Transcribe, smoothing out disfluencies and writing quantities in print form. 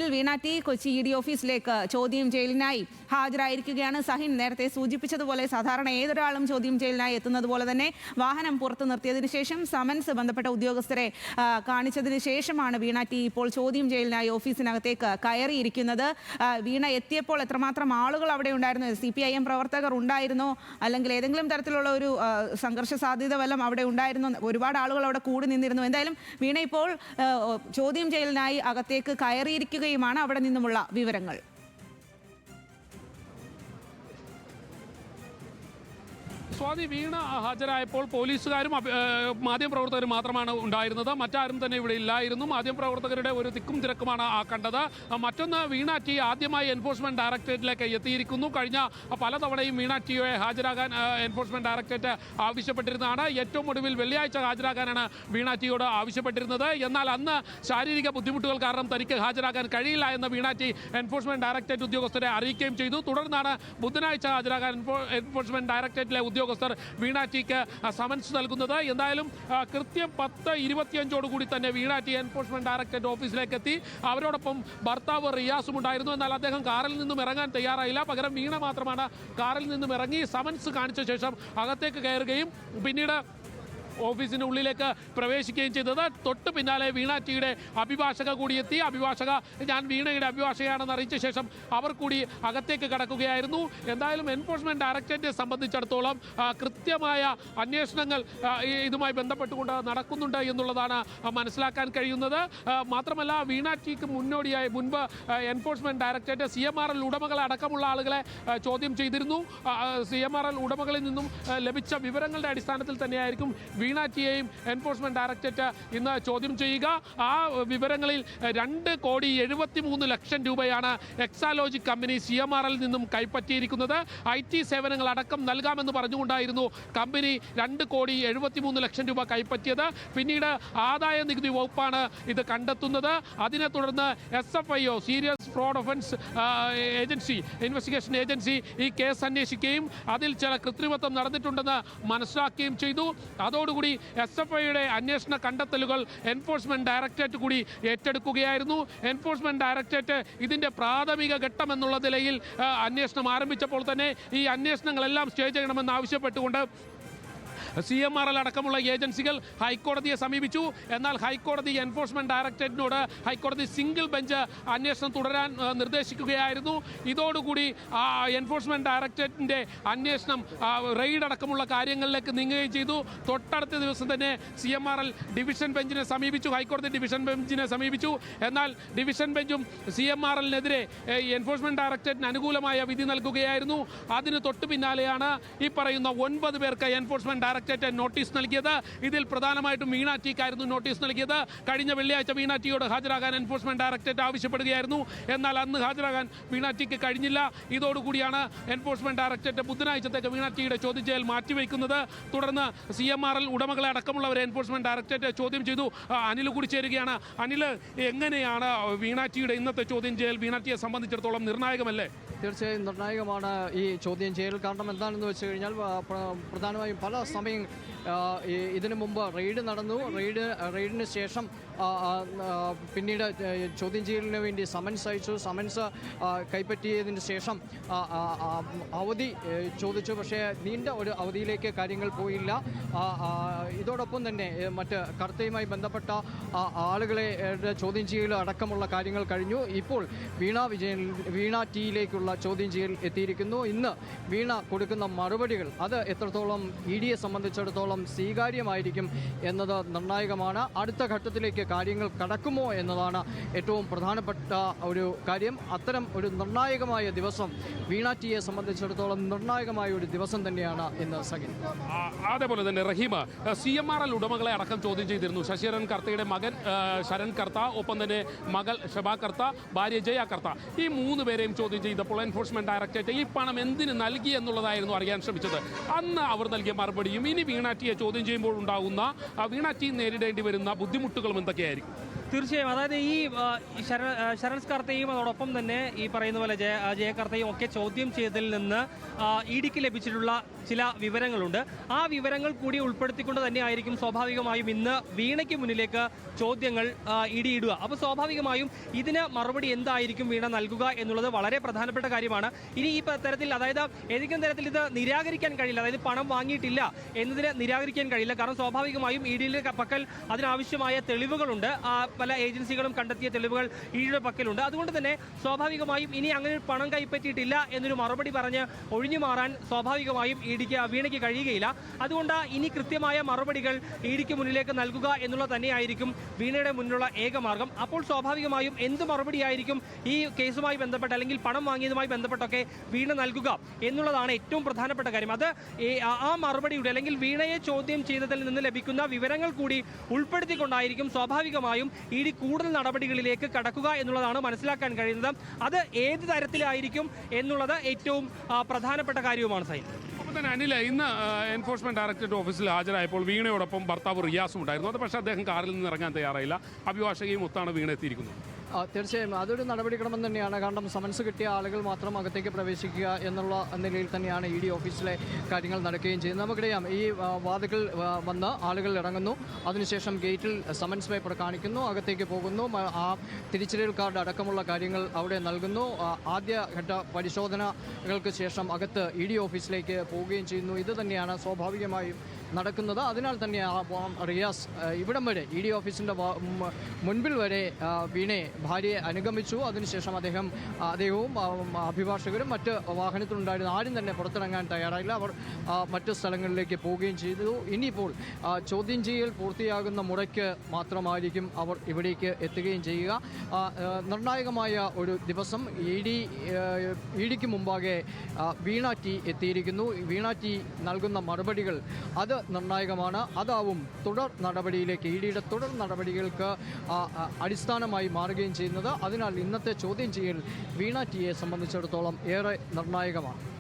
നിലവിൽ വീണ T Kochi E D ഓഫീസിലേക്ക് ചോദ്യം ചെയ്യലിനായി ഹാജരായിരിക്കുകയാണ്. സഹിൻ നേരത്തെ സൂചിപ്പിച്ചതുപോലെ സാധാരണ ഏതൊരാളും ചോദ്യം ചെയ്യലിനായി എത്തുന്നത് പോലെ തന്നെ വാഹനം പുറത്തു നിർത്തിയതിനു ശേഷം സമൻസ് ബന്ധപ്പെട്ട ഉദ്യോഗസ്ഥരെ കാണിച്ചതിന് ശേഷമാണ് വീണ ടി ഇപ്പോൾ ചോദ്യം ചെയ്യലിനായി ഓഫീസിനകത്തേക്ക് കയറിയിരിക്കുന്നത്. വീണ എത്തിയപ്പോൾ എത്രമാത്രം ആളുകൾ അവിടെ ഉണ്ടായിരുന്നു? CPIM പ്രവർത്തകർ ഉണ്ടായിരുന്നോ? അല്ലെങ്കിൽ ഏതെങ്കിലും തരത്തിലുള്ള ഒരു സംഘർഷ സാധ്യത വല്ലതും അവിടെ ഉണ്ടായിരുന്നു? ഒരുപാട് ആളുകൾ അവിടെ കൂടി നിന്നിരുന്നു. എന്തായാലും വീണ ഇപ്പോൾ ചോദ്യം ചെയ്യലിനായി അകത്തേക്ക് കയറിയിരിക്കുകയുമാണ്. അവിടെ നിന്നുമുള്ള വിവരങ്ങൾ. സ്വാതി, വീണ ഹാജരായപ്പോൾ പോലീസുകാരും മാധ്യമപ്രവർത്തകരും മാത്രമാണ് ഉണ്ടായിരുന്നത്. മറ്റാരും തന്നെ ഇവിടെ ഇല്ലായിരുന്നു. മാധ്യമപ്രവർത്തകരുടെ ഒരു തിക്കും തിരക്കുമാണ് കണ്ടത്. മറ്റൊന്ന്, വീണ ടി ആദ്യമായി എൻഫോഴ്സ്മെന്റ് ഡയറക്ടറേറ്റിലേക്ക് എത്തിയിരിക്കുന്നു. കഴിഞ്ഞ പലതവണയും വീണ ടിയെ ഹാജരാകാൻ എൻഫോഴ്സ്മെന്റ് ഡയറക്ടറേറ്റ് ആവശ്യപ്പെട്ടിരുന്നതാണ്. ഏറ്റവും ഒടുവിൽ വെള്ളിയാഴ്ച ഹാജരാകാനാണ് വീണ ടിയോട് ആവശ്യപ്പെട്ടിരുന്നത്. എന്നാൽ അന്ന് ശാരീരിക ബുദ്ധിമുട്ടുകൾ കാരണം തനിക്ക് ഹാജരാകാൻ കഴിയില്ല എന്ന് വീണ ടി എൻഫോഴ്സ്മെന്റ് ഡയറക്ടറേറ്റ് ഉദ്യോഗസ്ഥരെ അറിയിക്കുകയും ചെയ്തു. തുടർന്നാണ് ബുധനാഴ്ച ഹാജരാകാൻ എൻഫോഴ്സ്മെന്റ് ഡയറക്ടറേറ്റിലെ ഉദ്യോഗസ്ഥർ വീണ ടിക്ക് സമൻസ് നൽകുന്നത്. എന്തായാലും കൃത്യം 10:25 തന്നെ വീണ ടി എൻഫോഴ്സ്മെന്റ് ഡയറക്ടറേറ്റ് ഓഫീസിലേക്ക് എത്തി. അവരോടൊപ്പം ഭർത്താവ് റിയാസും ഉണ്ടായിരുന്നു. എന്നാൽ അദ്ദേഹം കാറിൽ നിന്നും ഇറങ്ങാൻ തയ്യാറായില്ല. പകരം വീണ മാത്രമാണ് കാറിൽ നിന്നും ഇറങ്ങി സമൻസ് കാണിച്ച ശേഷം അകത്തേക്ക് കയറുകയും പിന്നീട് ഓഫീസിനുള്ളിലേക്ക് പ്രവേശിക്കുകയും ചെയ്തത്. തൊട്ട് പിന്നാലെ വീണ ടിയുടെ അഭിഭാഷക കൂടി എത്തി. അഭിഭാഷക ഞാൻ വീണയുടെ അഭിഭാഷകയാണെന്ന് അറിയിച്ച ശേഷം അവർ കൂടി അകത്തേക്ക് കടക്കുകയായിരുന്നു. എന്തായാലും എൻഫോഴ്സ്മെന്റ് ഡയറക്ടറേറ്റിനെ സംബന്ധിച്ചിടത്തോളം കൃത്യമായ അന്വേഷണങ്ങൾ ഇതുമായി ബന്ധപ്പെട്ടുകൊണ്ട് നടക്കുന്നുണ്ട് എന്നുള്ളതാണ് മനസ്സിലാക്കാൻ കഴിയുന്നത്. മാത്രമല്ല, വീണ ടിക്ക് മുൻപ് എൻഫോഴ്സ്മെന്റ് ഡയറക്ടറേറ്റ് CMRL ഉടമകളെ അടക്കമുള്ള ആളുകളെ ചോദ്യം ചെയ്തിരുന്നു. CMRL ഉടമകളിൽ നിന്നും ലഭിച്ച വിവരങ്ങളുടെ അടിസ്ഥാനത്തിൽ തന്നെയായിരിക്കും വീണ ടിയെയും എൻഫോഴ്സ്മെന്റ് ഡയറക്ടറേറ്റ് ഇന്ന് ചോദ്യം ചെയ്യുക. ആ വിവരങ്ങളിൽ 2,73,00,000 രൂപയാണ് എക്സാലോജി കമ്പനി CMRL നിന്നും കൈപ്പറ്റിയിരിക്കുന്നത്. IT സേവനങ്ങൾ അടക്കം നൽകാമെന്ന് പറഞ്ഞുകൊണ്ടായിരുന്നു കമ്പനി 2,73,00,000 രൂപ കൈപ്പറ്റിയത്. പിന്നീട് ആദായ നികുതി വകുപ്പാണ് ഇത് കണ്ടെത്തുന്നത്. അതിനെ തുടർന്ന് SFIO serious fraud offence agency investigation agency ഈ കേസ് അന്വേഷിക്കുകയും അതിൽ ചില കൃത്രിമത്വം നടന്നിട്ടുണ്ടെന്ന് മനസ്സിലാക്കുകയും ചെയ്തു. അതോടുകൂടി SFIയുടെ അന്വേഷണ കണ്ടെത്തലുകൾ എൻഫോഴ്സ്മെന്റ് ഡയറക്ടറേറ്റ് കൂടി ഏറ്റെടുക്കുകയായിരുന്നു. എൻഫോഴ്സ്മെന്റ് ഡയറക്ടറേറ്റ് ഇതിന്റെ പ്രാഥമിക ഘട്ടം എന്നുള്ള നിലയിൽ അന്വേഷണം ആരംഭിച്ചപ്പോൾ തന്നെ ഈ അന്വേഷണങ്ങളെല്ലാം സ്റ്റേ ചെയ്യണമെന്ന് ആവശ്യപ്പെട്ടുകൊണ്ട് CMRL അടക്കമുള്ള ഏജൻസികൾ ഹൈക്കോടതിയെ സമീപിച്ചു. എന്നാൽ ഹൈക്കോടതി എൻഫോഴ്സ്മെന്റ് ഡയറക്ടറേറ്റിനോട് ഹൈക്കോടതി സിംഗിൾ ബെഞ്ച് അന്വേഷണം തുടരാൻ നിർദ്ദേശിക്കുകയായിരുന്നു. ഇതോടുകൂടി എൻഫോഴ്സ്മെന്റ് ഡയറക്ടറേറ്റിന്റെ അന്വേഷണം റെയ്ഡ് അടക്കമുള്ള കാര്യങ്ങളിലേക്ക് നീങ്ങുകയും ചെയ്തു. തൊട്ടടുത്ത ദിവസം തന്നെ CMRL ഡിവിഷൻ ബെഞ്ചിനെ സമീപിച്ചു. ഹൈക്കോടതി ഡിവിഷൻ ബെഞ്ചിനെ സമീപിച്ചു. എന്നാൽ ഡിവിഷൻ ബെഞ്ചും CMRLനെതിരെ എൻഫോഴ്സ്മെന്റ് ഡയറക്ടറേറ്റിന് അനുകൂലമായ വിധി നൽകുകയായിരുന്നു. അതിന് തൊട്ടു പിന്നാലെയാണ് ഈ പറയുന്ന 9 പേർക്ക് എൻഫോഴ്സ്മെന്റ് ഡയറക്ടറേറ്റ് നോട്ടീസ് നൽകിയത്. ഇതിൽ പ്രധാനമായിട്ടും വീണ ടിക്കായിരുന്നു നോട്ടീസ് നൽകിയത്. കഴിഞ്ഞ വെള്ളിയാഴ്ച വീണ ടിയോട് ഹാജരാകാൻ എൻഫോഴ്സ്മെന്റ് ഡയറക്ടറേറ്റ് ആവശ്യപ്പെടുകയായിരുന്നു. എന്നാൽ അന്ന് ഹാജരാകാൻ വീണ ടിക്ക് കഴിഞ്ഞില്ല. ഇതോടുകൂടിയാണ് എൻഫോഴ്സ്മെന്റ് ഡയറക്ടറേറ്റ് ബുധനാഴ്ചത്തേക്ക് വീണ ടിയുടെ ചോദ്യം ചെയ്യൽ മാറ്റിവെക്കുന്നത്. തുടർന്ന് CMRL ഉടമകളെ അടക്കമുള്ളവരെ എൻഫോഴ്സ്മെന്റ് ഡയറക്ടറേറ്റ് ചോദ്യം ചെയ്തു. അനിൽ കൂടി ചേരുകയാണ്. അനിൽ, എങ്ങനെയാണ് വീണ ടിയുടെ ഇന്നത്തെ ചോദ്യം ചെയ്യൽ വീണ ടിയെ സംബന്ധിച്ചിടത്തോളം നിർണായകമല്ലേ? തീർച്ചയായും നിർണായകമാണ് ഈ ചോദ്യം ചെയ്യൽ. കാരണം എന്താണെന്ന് വെച്ച് കഴിഞ്ഞാൽ പ്രധാനമായും പല സമയം ഇതിനു മുമ്പ് റെയ്ഡ് നടന്നു. റെയ്ഡിന് ശേഷം പിന്നീട് ചോദ്യം ചെയ്യലിന് വേണ്ടി സമൻസ് അയച്ചു. സമൻസ് കൈപ്പറ്റിയതിന് ശേഷം അവധി ചോദിച്ചു. പക്ഷേ നീണ്ട ഒരു അവധിയിലേക്ക് കാര്യങ്ങൾ പോയില്ല. ഇതോടൊപ്പം തന്നെ മറ്റ് കർത്തയുമായി ബന്ധപ്പെട്ട ആളുകളെ ചോദ്യം ചെയ്യൽ അടക്കമുള്ള കാര്യങ്ങൾ കഴിഞ്ഞു. ഇപ്പോൾ വീണ ടിയിലേക്കുള്ള ചോദ്യം ചെയ്യൽ എത്തിയിരിക്കുന്നു. ഇന്ന് വീണ കൊടുക്കുന്ന മറുപടികൾ അത് എത്രത്തോളം EDയെ സംബന്ധിച്ചിടത്തോളം സ്വീകാര്യമായിരിക്കും എന്നത് നിർണായകമാണ്. അടുത്ത ഘട്ടത്തിലേക്ക് കാര്യങ്ങൾ കടക്കുമോ എന്നതാണ് ഏറ്റവും പ്രധാനപ്പെട്ട ഒരു കാര്യം. അത്തരം ഒരു നിർണായകമായ ദിവസം വീണ ടിയെ സംബന്ധിച്ചിടത്തോളം നിർണായകമായ ഒരു ദിവസം തന്നെയാണ് ഇന്ന്. സഹിൻ, അതേപോലെ തന്നെ റഹീമ, CMRL ഉടമകളെ അടക്കം ചോദ്യം ചെയ്തിരുന്നു. ശശിധരൻ കർത്തയുടെ മകൻ ശരൺ കർത്ത, ഒപ്പം തന്നെ മകൾ ഷബ കർത്ത, ഭാര്യ ജയ കർത്ത, ഈ 3 പേരെയും ചോദ്യം ചെയ്തപ്പോൾ എൻഫോഴ്സ്മെന്റ് ഡയറക്ടറേറ്റ് ഈ പണം എന്തിന് നൽകി എന്നുള്ളതായിരുന്നു അറിയാൻ ശ്രമിച്ചത്. അന്ന് അവർ നൽകിയ മറുപടിയും ഇനി വീണ ടിയെ ചോദ്യം ചെയ്യുമ്പോൾ ഉണ്ടാകുന്ന വീണ ടി നേരിടേണ്ടി വരുന്ന ബുദ്ധിമുട്ടുകളും എന്തൊക്കെയായിരിക്കും? തീർച്ചയായും. അതായത് ഈ ശരൺ സ്കർത്തയും അതോടൊപ്പം തന്നെ ഈ പറയുന്ന പോലെ ജയ കർത്തയും ഒക്കെ ചോദ്യം ചെയ്തതിൽ നിന്ന് ഇ ഡിക്ക് ലഭിച്ചിട്ടുള്ള ചില വിവരങ്ങളുണ്ട്. ആ വിവരങ്ങൾ കൂടി ഉൾപ്പെടുത്തിക്കൊണ്ട് തന്നെയായിരിക്കും സ്വാഭാവികമായും ഇന്ന് വീണയ്ക്ക് മുന്നിലേക്ക് ചോദ്യങ്ങൾ ഇ ഡി ഇടുക. അപ്പോൾ സ്വാഭാവികമായും ഇതിന് മറുപടി എന്തായിരിക്കും വീണ നൽകുക എന്നുള്ളത് വളരെ പ്രധാനപ്പെട്ട കാര്യമാണ്. ഇനി ഈ തരത്തിൽ, അതായത് ഏതെങ്കിലും തരത്തിൽ ഇത് നിരാകരിക്കാൻ കഴിയില്ല, അതായത് പണം വാങ്ങിയിട്ടില്ല എന്നതിന് നിരാകരിക്കാൻ കഴിയില്ല. കാരണം സ്വാഭാവികമായും ഇ ഡിയുടെ പക്കൽ അതിനാവശ്യമായ തെളിവുകളുണ്ട്. പല ഏജൻസികളും കണ്ടെത്തിയ തെളിവുകൾ ഇ ഡിയുടെ പക്കലുണ്ട്. അതുകൊണ്ട് തന്നെ സ്വാഭാവികമായും ഇനി അങ്ങനെ പണം കൈപ്പറ്റിയിട്ടില്ല എന്നൊരു മറുപടി പറഞ്ഞ് ഒഴിഞ്ഞു മാറാൻ സ്വാഭാവികമായും വീണയ്ക്ക് കഴിയുകയില്ല. അതുകൊണ്ട് ഇനി കൃത്യമായ മറുപടികൾ ഇ ഡിക്ക് മുന്നിലേക്ക് നൽകുക എന്നുള്ളത് തന്നെയായിരിക്കും വീണയുടെ മുന്നിലുള്ള ഏക മാർഗം. അപ്പോൾ സ്വാഭാവികമായും എന്ത് മറുപടിയായിരിക്കും ഈ കേസുമായി ബന്ധപ്പെട്ട് അല്ലെങ്കിൽ പണം വാങ്ങിയതുമായി ബന്ധപ്പെട്ടൊക്കെ വീണ നൽകുക എന്നുള്ളതാണ് ഏറ്റവും പ്രധാനപ്പെട്ട കാര്യം. അത് ആ മറുപടിയുടെ അല്ലെങ്കിൽ വീണയെ ചോദ്യം ചെയ്തതിൽ നിന്ന് ലഭിക്കുന്ന വിവരങ്ങൾ കൂടി ഉൾപ്പെടുത്തിക്കൊണ്ടായിരിക്കും സ്വാഭാവികമായും ഇ ഡി കൂടുതൽ നടപടികളിലേക്ക് കടക്കുക എന്നുള്ളതാണ് മനസ്സിലാക്കാൻ കഴിയുന്നത്. അത് ഏത് തരത്തിലായിരിക്കും എന്നുള്ളത് ഏറ്റവും പ്രധാനപ്പെട്ട കാര്യവുമാണ് സൈൻ. അപ്പോൾ തന്നെ അനിൽ, ഇന്ന് എൻഫോഴ്സ്മെന്റ് ഡയറക്ടറേറ്റ് ഓഫീസിൽ ഹാജരായപ്പോൾ വീണയോടൊപ്പം ഭർത്താവ് റിയാസും ഉണ്ടായിരുന്നു. അത് പക്ഷേ അദ്ദേഹം കാറിൽ നിന്ന് ഇറങ്ങാൻ തയ്യാറായില്ല. അഭിഭാഷകയും ഒത്താണ് വീണ എത്തിയിരിക്കുന്നത്. തീർച്ചയായും അതൊരു നടപടിക്രമം തന്നെയാണ്. കാരണം സമൻസ് കിട്ടിയ ആളുകൾ മാത്രം അകത്തേക്ക് പ്രവേശിക്കുക എന്നുള്ള നിലയിൽ തന്നെയാണ് ഇ ഡി ഓഫീസിലെ കാര്യങ്ങൾ നടക്കുകയും ചെയ്യുന്നത്. നമുക്കറിയാം, ഈ വാതിക്കൽ വന്ന് ആളുകൾ ഇറങ്ങുന്നു, അതിനുശേഷം ഗേറ്റിൽ സമൻസ് പേപ്പർ കാണിക്കുന്നു, അകത്തേക്ക് പോകുന്നു, ആ തിരിച്ചറിയൽ കാർഡ് അടക്കമുള്ള കാര്യങ്ങൾ അവിടെ നൽകുന്നു. ആദ്യഘട്ട പരിശോധനകൾക്ക് ശേഷം അകത്ത് ഇ ഡി ഓഫീസിലേക്ക് പോവുകയും ചെയ്യുന്നു. ഇത് തന്നെയാണ് സ്വാഭാവികമായും നടക്കുന്നത്. അതിനാൽ തന്നെ റിയാസ് ഇവിടം വരെ ഇ ഡി ഓഫീസിൻ്റെ മുൻപിൽ വരെ വീണയെ ഭാര്യയെ അനുഗമിച്ചു. അതിനുശേഷം അദ്ദേഹവും അഭിഭാഷകരും മറ്റ് വാഹനത്തിലുണ്ടായിരുന്ന ആരും തന്നെ പുറത്തിറങ്ങാൻ തയ്യാറായില്ല. അവർ മറ്റ് സ്ഥലങ്ങളിലേക്ക് പോവുകയും ചെയ്തു. ഇനിയിപ്പോൾ ചോദ്യം ചെയ്യൽ പൂർത്തിയാകുന്ന മുറയ്ക്ക് മാത്രമായിരിക്കും അവർ ഇവിടേക്ക് എത്തുകയും ചെയ്യുക. നിർണായകമായ ഒരു ദിവസം ഇ ഡിക്ക് മുമ്പാകെ വീണ ടി എത്തിയിരിക്കുന്നു. വീണ ടി നൽകുന്ന മറുപടികൾ അത് നിർണായകമാണ്. അതാവും തുടർ നടപടിയിലേക്ക്, ഇ ഡിയുടെ തുടർ നടപടികൾക്ക് അടിസ്ഥാനമായി മാറുകയും ചെയ്യുന്നത്. അതിനാൽ ഇന്നത്തെ ചോദ്യം ചെയ്യൽ വീണ ടിയെ സംബന്ധിച്ചിടത്തോളം ഏറെ നിർണായകമാണ്.